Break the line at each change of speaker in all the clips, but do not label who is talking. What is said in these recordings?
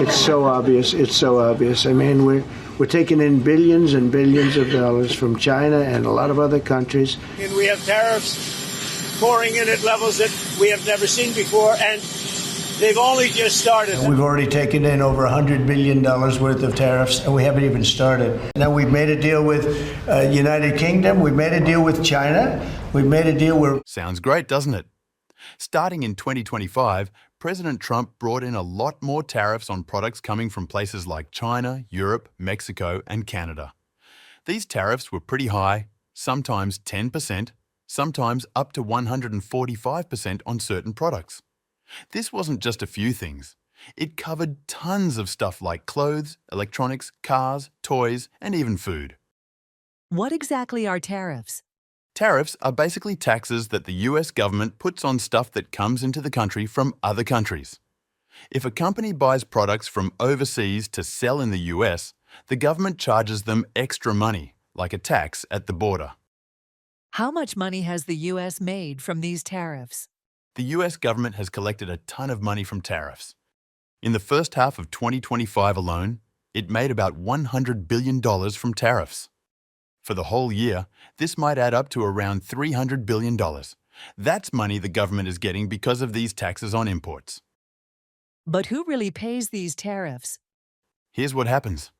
It's so obvious. It's so obvious. I mean, we're taking in billions and billions of dollars from China and a lot of other countries.
And we have tariffs pouring in at levels that we have never seen before, and they've only just started.
And we've already taken in over $100 billion worth of tariffs, and we haven't even started. Now, we've made a deal with United Kingdom. We've made a deal with China. We've made a deal where...
Sounds great, doesn't it? Starting in 2025, President Trump brought in a lot more tariffs on products coming from places like China, Europe, Mexico, and Canada. These tariffs were pretty high, sometimes 10%, sometimes up to 145% on certain products. This wasn't just a few things. It covered tons of stuff like clothes, electronics, cars, toys, and even food.
What exactly are tariffs?
Tariffs are basically taxes that the US government puts on stuff that comes into the country from other countries. If a company buys products from overseas to sell in the US, the government charges them extra money, like a tax at the border.
How much money has the US made from these tariffs?
The US government has collected a ton of money from tariffs. In the first half of 2025 alone, it made about $100 billion from tariffs. For the whole year, this might add up to around $300 billion. That's money the government is getting because of these taxes on imports.
But who really pays these tariffs?
Here's what happens.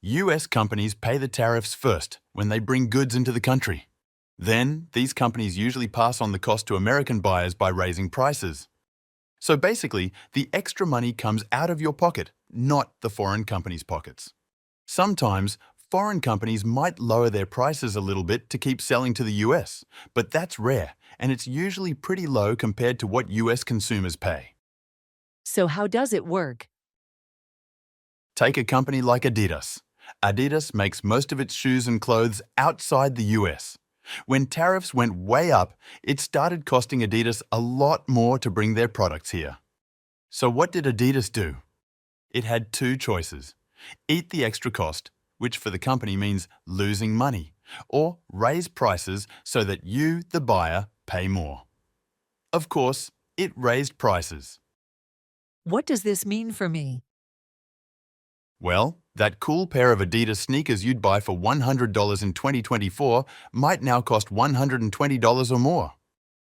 US companies pay the tariffs first when they bring goods into the country. Then, these companies usually pass on the cost to American buyers by raising prices. So basically, the extra money comes out of your pocket, not the foreign companies' pockets. Sometimes, foreign companies might lower their prices a little bit to keep selling to the US, but that's rare, and it's usually pretty low compared to what US consumers pay.
So how does it work?
Take a company like Adidas. Adidas makes most of its shoes and clothes outside the US. When tariffs went way up, it started costing Adidas a lot more to bring their products here. So what did Adidas do? It had two choices: eat the extra cost, which for the company means losing money, or raise prices so that you, the buyer, pay more. Of course, it raised prices.
What does this mean for me?
Well, that cool pair of Adidas sneakers you'd buy for $100 in 2024 might now cost $120 or more.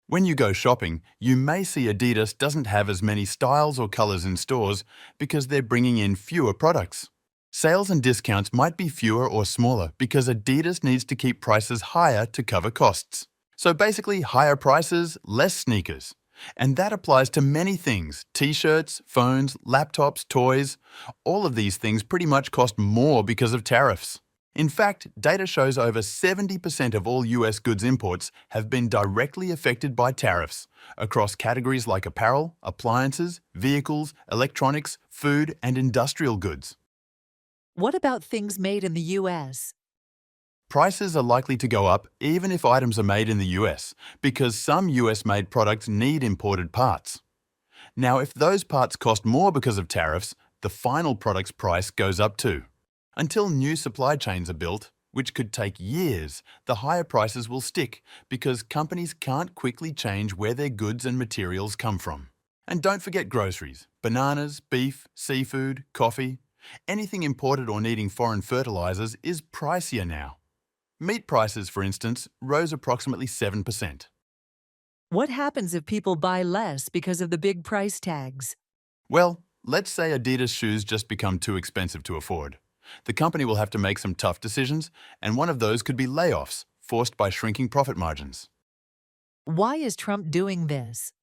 When you go shopping, you may see Adidas doesn't have as many styles or colors in stores because they're bringing in fewer products. Sales and discounts might be fewer or smaller because Adidas needs to keep prices higher to cover costs. So basically, higher prices, less sneakers. And that applies to many things: t-shirts, phones, laptops, toys. All of these things pretty much cost more because of tariffs. In fact, data shows over 70% of all US goods imports have been directly affected by tariffs across categories like apparel, appliances, vehicles, electronics, food, and industrial goods.
What about things made in the US?
Prices are likely to go up even if items are made in the US, because some US-made products need imported parts. Now, if those parts cost more because of tariffs, the final product's price goes up too. Until new supply chains are built, which could take years, the higher prices will stick because companies can't quickly change where their goods and materials come from. And don't forget groceries: bananas, beef, seafood, coffee. Anything imported or needing foreign fertilizers is pricier now. Meat prices, for instance, rose approximately 7%.
What happens if people buy less because of the big price tags?
Well, let's say Adidas shoes just become too expensive to afford. The company will have to make some tough decisions, and one of those could be layoffs, forced by shrinking profit margins.
Why is Trump doing this?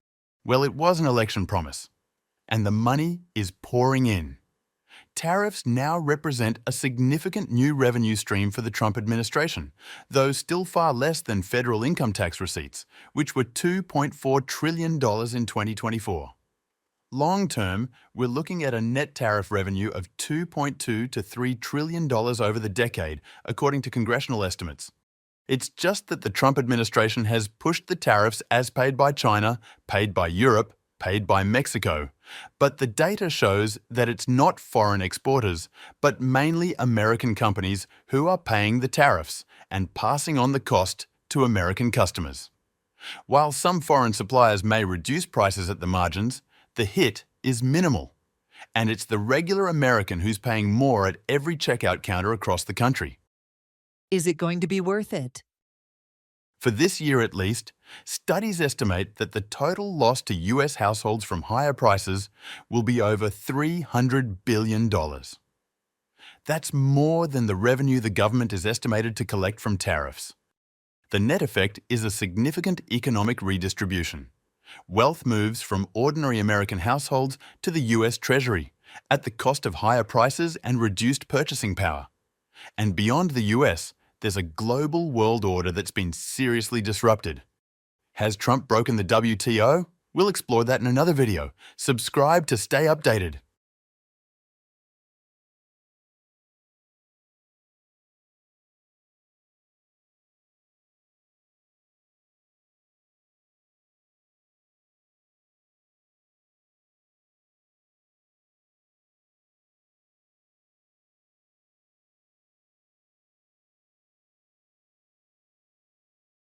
Well, it was an election promise, and the money is pouring in. Tariffs now represent a significant new revenue stream for the Trump administration, though still far less than federal income tax receipts, which were $2.4 trillion in 2024. Long term, we're looking at a net tariff revenue of $2.2 to $3 trillion over the decade, according to congressional estimates. It's just that the Trump administration has pushed the tariffs as paid by China, paid by Europe, paid by Mexico. But the data shows that it's not foreign exporters, but mainly American companies who are paying the tariffs and passing on the cost to American customers. While some foreign suppliers may reduce prices at the margins, the hit is minimal. And it's the regular American who's paying more at every checkout counter across the country.
Is it going to be worth it?
For this year at least, studies estimate that the total loss to US households from higher prices will be over $300 billion. That's more than the revenue the government is estimated to collect from tariffs. The net effect is a significant economic redistribution. Wealth moves from ordinary American households to the US Treasury at the cost of higher prices and reduced purchasing power. And beyond the US, there's a global world order that's been seriously disrupted. Has Trump broken the WTO? We'll explore that in another video. Subscribe to stay updated.